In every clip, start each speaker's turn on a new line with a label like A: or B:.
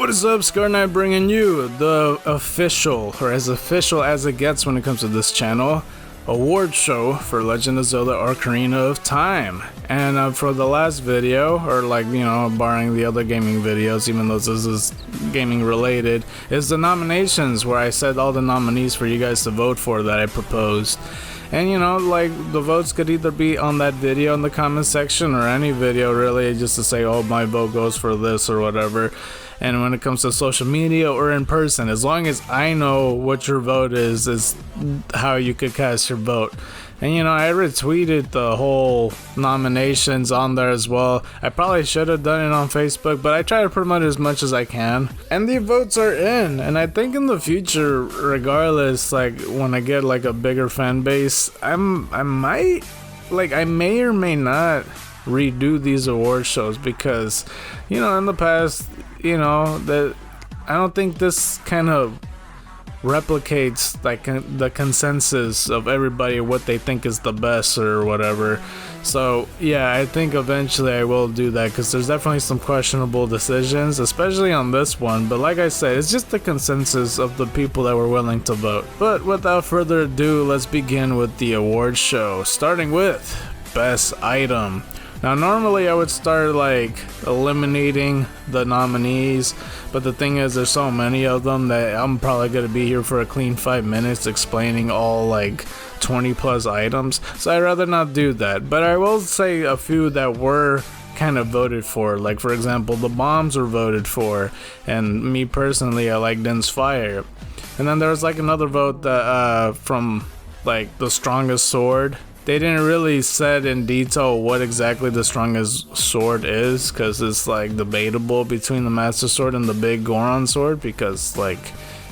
A: What is up, Scar Knight, bringing you the official, or as official as it gets when it comes to this channel, award show for Legend of Zelda Ocarina of Time. And for the last video, or barring the other gaming videos, even though this is gaming related, is the nominations, where I said all the nominees for you guys to vote for that I proposed. And the votes could either be on that video in the comment section or any video really, just to say, oh, my vote goes for this or whatever. And when it comes to social media or in person, as long as I know what your vote is how you could cast your vote. And I retweeted the whole nominations on there as well. I probably should have done it on Facebook, but I try to promote it as much as I can. And the votes are in, and I think in the future, regardless, when I get a bigger fan base, I may or may not redo these award shows, because in the past, that I don't think this kind of replicates the consensus of everybody, what they think is the best or whatever. So yeah, I think eventually I will do that, because there's definitely some questionable decisions, especially on this one. But like I said, it's just the consensus of the people that were willing to vote. But without further ado, let's begin with the award show, starting with best item. Now normally I would start eliminating the nominees, but the thing is, there's so many of them that I'm probably gonna be here for a clean 5 minutes explaining all 20 plus items, so I'd rather not do that. But I will say a few that were kind of voted for, for example, the bombs were voted for, and me personally, I like Din's Fire. And then there was another vote that from the strongest sword. They didn't really said in detail what exactly the strongest sword is, because it's debatable between the Master Sword and the big Goron sword, because it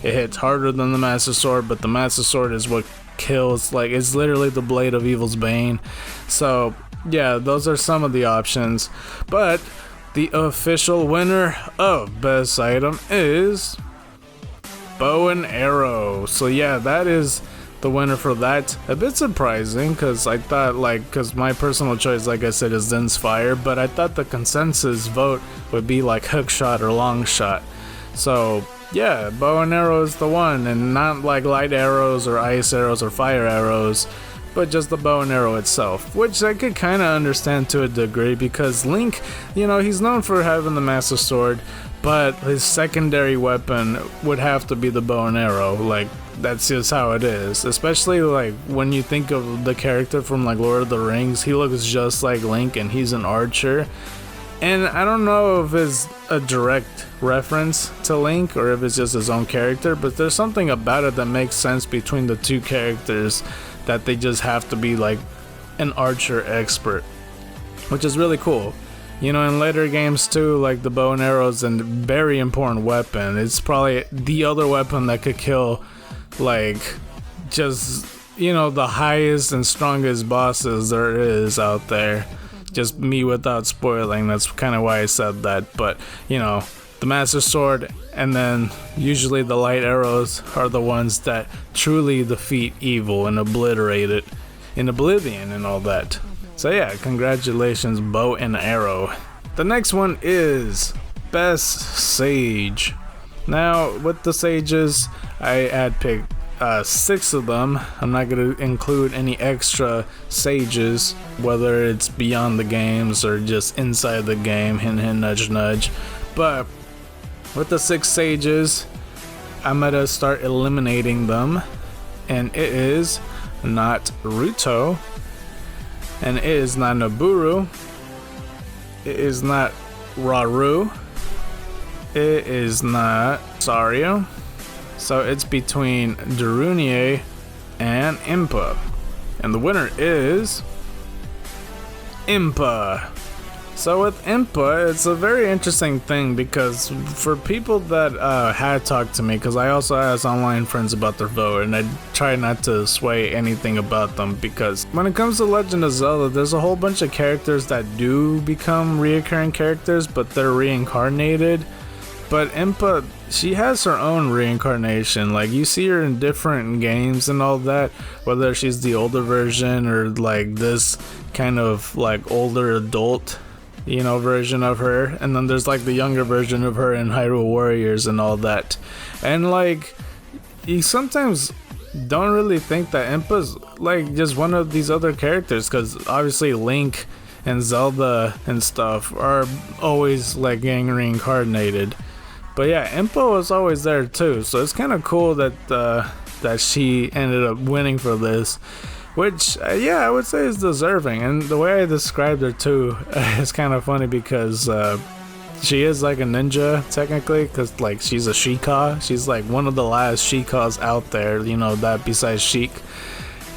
A: hits harder than the Master Sword, but the Master Sword is what kills. It's literally the blade of evil's bane. So yeah, those are some of the options, but the official winner of best item is bow and arrow. So yeah, that is the winner for that. A bit surprising, because I thought because my personal choice, like I said, is Din's Fire, but I thought the consensus vote would be hook shot or long shot. So yeah, bow and arrow is the one, and not light arrows or ice arrows or fire arrows, but just the bow and arrow itself, which I could kind of understand to a degree, because Link, he's known for having the Master Sword, but his secondary weapon would have to be the bow and arrow. That's just how it is, especially when you think of the character from Lord of the Rings. He looks just like Link, and he's an archer. And I don't know if it's a direct reference to Link or if it's just his own character, but there's something about it that makes sense between the two characters, that they just have to be an archer expert, which is really cool. In later games too, the bow and arrow is a very important weapon. It's probably the other weapon that could kill just the highest and strongest bosses there is out there. Just me without spoiling, that's kind of why I said that. But the Master Sword and then usually the light arrows are the ones that truly defeat evil and obliterate it in oblivion and all that. So yeah, congratulations, bow and arrow. The next one is best sage. Now with the sages, I had picked 6 of them. I'm not going to include any extra sages, whether it's beyond the games or just inside the game, hint hint nudge nudge. But with the 6 sages, I'm going to start eliminating them, and it is not Ruto, and it is not Naburu, it is not Rauru, it is not Sario. So it's between Darunia and Impa, and the winner is Impa. So with Impa, it's a very interesting thing, because for people that had talked to me, because I also asked online friends about their vote, and I try not to sway anything about them, because when it comes to Legend of Zelda, there's a whole bunch of characters that do become reoccurring characters, but they're reincarnated. But Impa, she has her own reincarnation. You see her in different games and all that, whether she's the older version or this kind of older adult version of her, and then there's like the younger version of her in Hyrule Warriors and all that. And like, you sometimes don't really think that Impa's like just one of these other characters, because obviously Link and Zelda and stuff are always like getting reincarnated. But yeah, Impa was always there too, so it's kind of cool that she ended up winning for this, which yeah, I would say is deserving. And the way I described her too is kind of funny, because she is like a ninja technically, because like she's a Sheikah. She's like one of the last Sheikahs out there, that besides Sheik.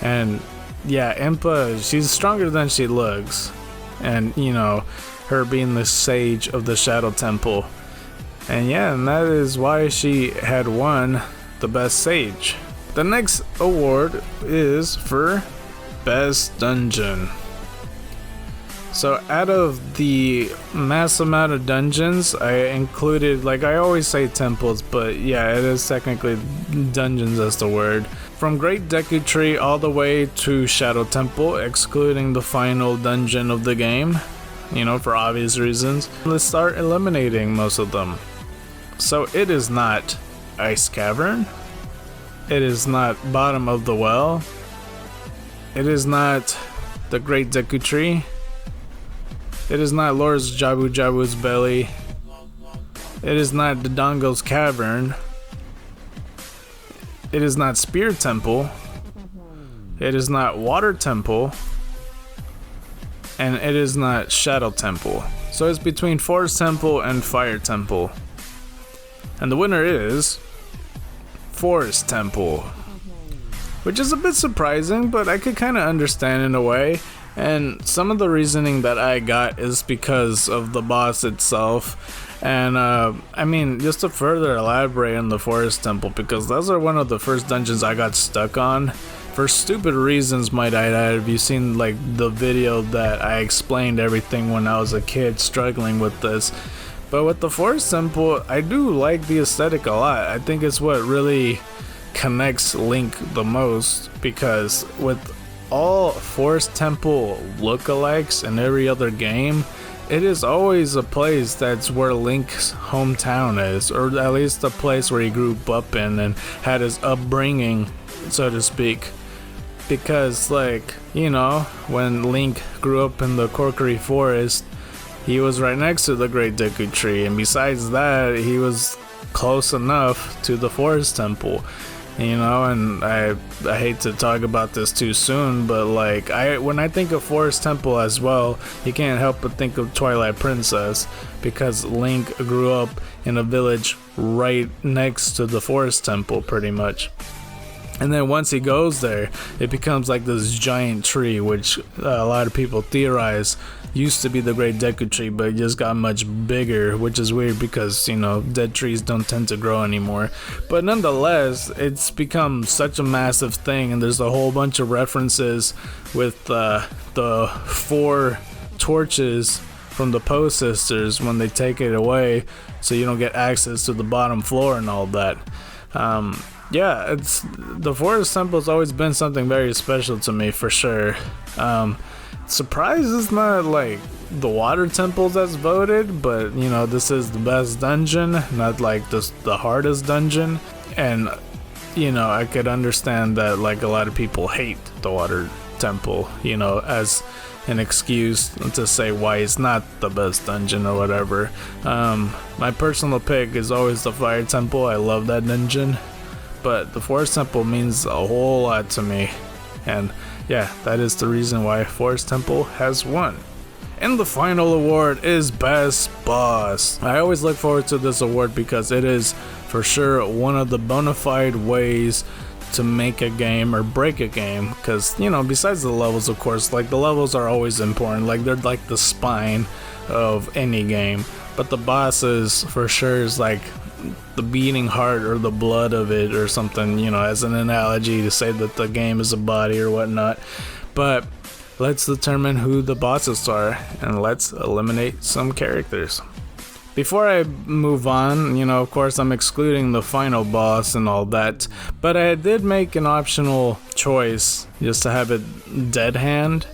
A: And yeah, Impa, she's stronger than she looks. And her being the sage of the Shadow Temple. And yeah, and that is why she had won the best sage. The next award is for Best Dungeon. So out of the mass amount of dungeons, I included, like I always say temples, but yeah, it is technically dungeons as the word. From Great Deku Tree all the way to Shadow Temple, excluding the final dungeon of the game, for obvious reasons. Let's start eliminating most of them. So it is not Ice Cavern. It is not Bottom of the Well. It is not the Great Deku Tree. It is not Lord's Jabu Jabu's Belly. It is not Dodongo's Cavern. It is not Spear Temple. It is not Water Temple. And it is not Shadow Temple. So it's between Forest Temple and Fire Temple. And the winner is Forest Temple, which is a bit surprising, but I could kind of understand in a way. And some of the reasoning that I got is because of the boss itself. And I mean, just to further elaborate on the Forest Temple, because those are one of the first dungeons I got stuck on for stupid reasons, might I add. Have you seen like the video that I explained everything when I was a kid struggling with this? But with the Forest Temple, I do like the aesthetic a lot. I think it's what really connects Link the most, because with all Forest Temple lookalikes in every other game, it is always a place that's where Link's hometown is, or at least the place where he grew up in and had his upbringing, so to speak. Because like, when Link grew up in the Corkery Forest, he was right next to the Great Deku Tree, and besides that, he was close enough to the Forest Temple. And I hate to talk about this too soon, but like when I think of Forest Temple as well, you can't help but think of Twilight Princess, because Link grew up in a village right next to the Forest Temple pretty much. And then once he goes there, it becomes like this giant tree, which a lot of people theorize used to be the Great Deku Tree, but it just got much bigger, which is weird because, dead trees don't tend to grow anymore. But nonetheless, it's become such a massive thing, and there's a whole bunch of references with the 4 torches from the Poe Sisters when they take it away, so you don't get access to the bottom floor and all that. Yeah, the Forest Temple's always been something very special to me, for sure. Surprised it's not like the Water Temple that's voted, but this is the best dungeon, not like the hardest dungeon. And I could understand that like a lot of people hate the Water Temple, as an excuse to say why it's not the best dungeon or whatever. My personal pick is always the Fire Temple. I love that dungeon. But the Forest Temple means a whole lot to me, and yeah, that is the reason why Forest Temple has won. And the final award is Best Boss. I always look forward to this award because it is for sure one of the bona fide ways to make a game or break a game, because besides the levels, of course, like the levels are always important, like they're like the spine of any game, but the bosses for sure is like the beating heart or the blood of it or something, as an analogy to say that the game is a body or whatnot. But let's determine who the bosses are, and let's eliminate some characters. Before I move on, of course I'm excluding the final boss and all that, but I did make an optional choice just to have it Dead Hand.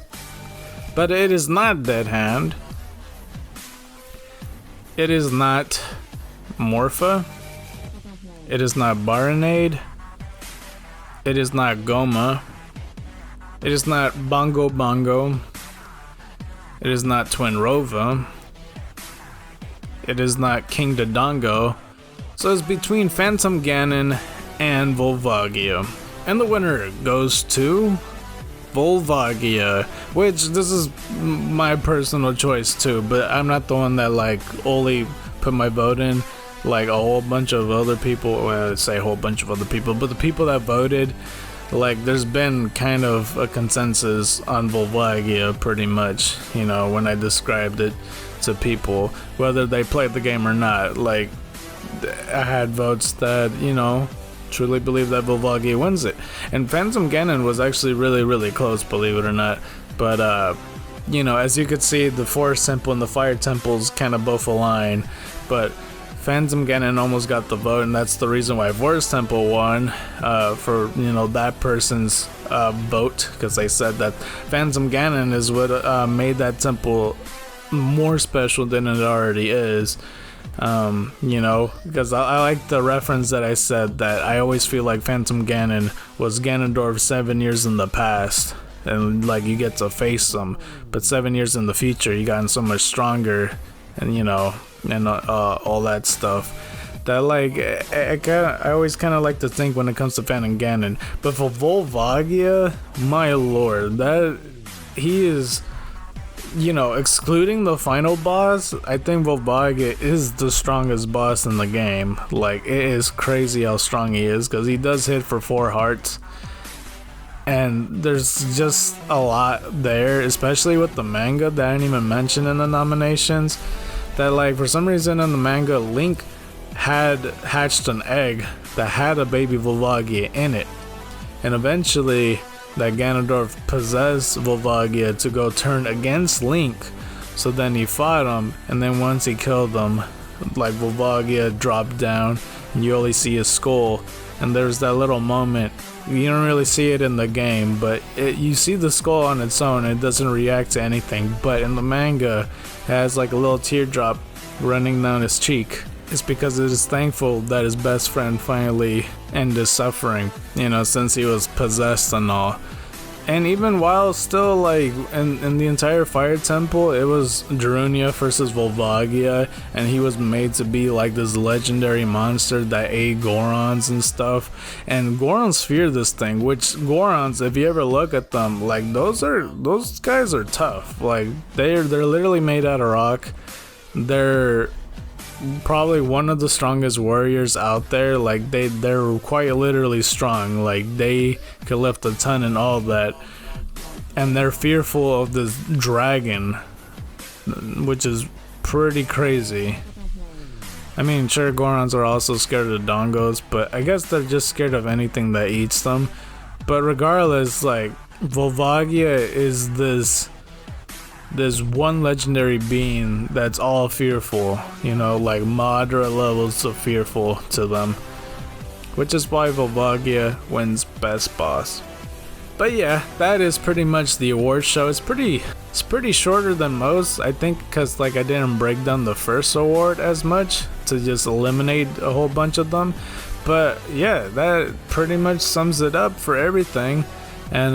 A: But it is not Dead Hand. It is not Morpha. It is not Baronade. It is not Goma. It is not Bongo Bongo. It is not Twinrova. It is not King Dodongo. So it's between Phantom Ganon and Volvagia. And the winner goes to Volvagia, which this is my personal choice too, but I'm not the one that like only put my vote in. Like a whole bunch of other people, well, I say a whole bunch of other people, but the people that voted, like there's been kind of a consensus on Volvagia pretty much, you know, when I described it to people, whether they played the game or not. Like I had votes that, you know, truly believe that Volvagia wins it. And Phantom Ganon was actually really close, believe it or not. But you know, as you could see, the Forest Temple and the Fire Temples kind of both align, but Phantom Ganon almost got the vote, and that's the reason why Forest Temple won, for, you know, that person's vote, because they said that Phantom Ganon is what made that temple more special than it already is. You know, because I like the reference that I said that I always feel like Phantom Ganon was Ganondorf 7 years in the past, and like you get to face them, but 7 years in the future you gotten so much stronger, and you know, and all that stuff. That like I always kind of like to think when it comes to Phantom Ganon, but for Volvagia, my lord, that he is. You know, excluding the final boss, I think Volvagia is the strongest boss in the game. Like, it is crazy how strong he is, because he does hit for 4 hearts. And there's just a lot there, especially with the manga that I didn't even mention in the nominations. That, like, for some reason in the manga, Link had hatched an egg that had a baby Volvagia in it. And eventually that Ganondorf possessed Volvagia to go turn against Link, so then he fought him, and then once he killed him, like Volvagia dropped down, and you only see his skull, and there's that little moment, you don't really see it in the game, but you see the skull on its own, and it doesn't react to anything, but in the manga, it has like a little teardrop running down his cheek. It's because it is thankful that his best friend finally ended his suffering, you know, since he was possessed and all. And even while still like in the entire Fire Temple, it was Darunia versus Volvagia, and he was made to be like this legendary monster that ate Gorons and stuff. And Gorons fear this thing, which Gorons, if you ever look at them, like those guys are tough. Like they're literally made out of rock. They're probably one of the strongest warriors out there. Like they're quite literally strong. Like they could lift a ton and all that, and they're fearful of this dragon, which is pretty crazy. I mean, sure, Gorons are also scared of Dongos, but I guess they're just scared of anything that eats them. But regardless, like Volvagia is this one legendary being that's all fearful, you know, like moderate levels of fearful to them, which is why Volvagia wins best boss. But yeah, that is pretty much the award show. It's pretty shorter than most, I think, because like I didn't break down the first award as much to just eliminate a whole bunch of them. But yeah, that pretty much sums it up for everything. And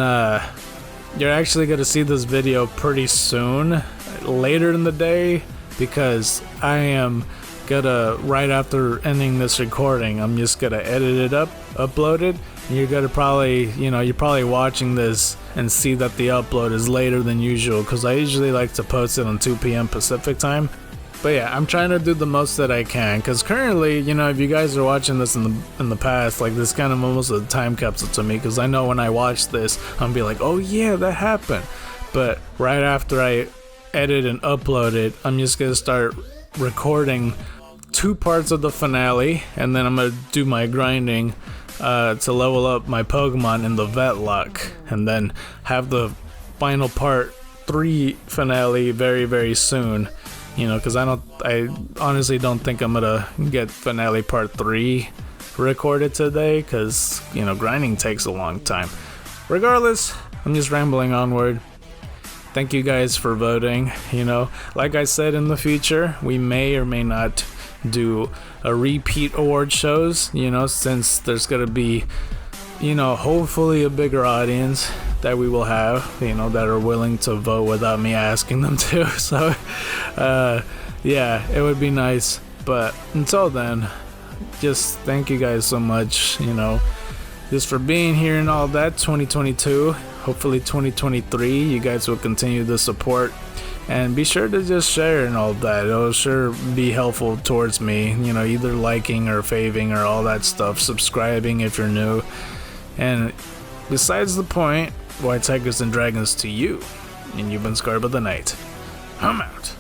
A: you're actually going to see this video pretty soon, later in the day, because I am gonna, right after ending this recording, I'm just gonna edit it up, upload it, and you're gonna probably, you know, you're probably watching this and see that the upload is later than usual, because I usually like to post it on 2 p.m. Pacific time. But yeah, I'm trying to do the most that I can, because currently, you know, if you guys are watching this in the past, like this kind of almost a time capsule to me, because I know when I watch this, I'm gonna be like, oh yeah, that happened. But right after I edit and upload it, I'm just gonna start recording 2 parts of the finale, and then I'm gonna do my grinding to level up my Pokemon in the Vetlock, and then have the final part 3 finale very soon. You know, because I honestly don't think I'm gonna get finale part 3 recorded today, because, you know, grinding takes a long time. Regardless, I'm just rambling onward. thank you guys for voting. You know, like I said, in the future, we may or may not do a repeat award shows, you know, since there's gonna be, you know, hopefully a bigger audience that we will have, you know, that are willing to vote without me asking them to. So yeah, it would be nice. But until then, just thank you guys so much, you know, just for being here and all that. 2022, hopefully 2023, you guys will continue the support, and be sure to just share and all that. It'll sure be helpful towards me, you know, either liking or faving or all that stuff, subscribing if you're new. And besides the point, White Tigers and Dragons to you, and you've been Scarred by the Night. I'm out.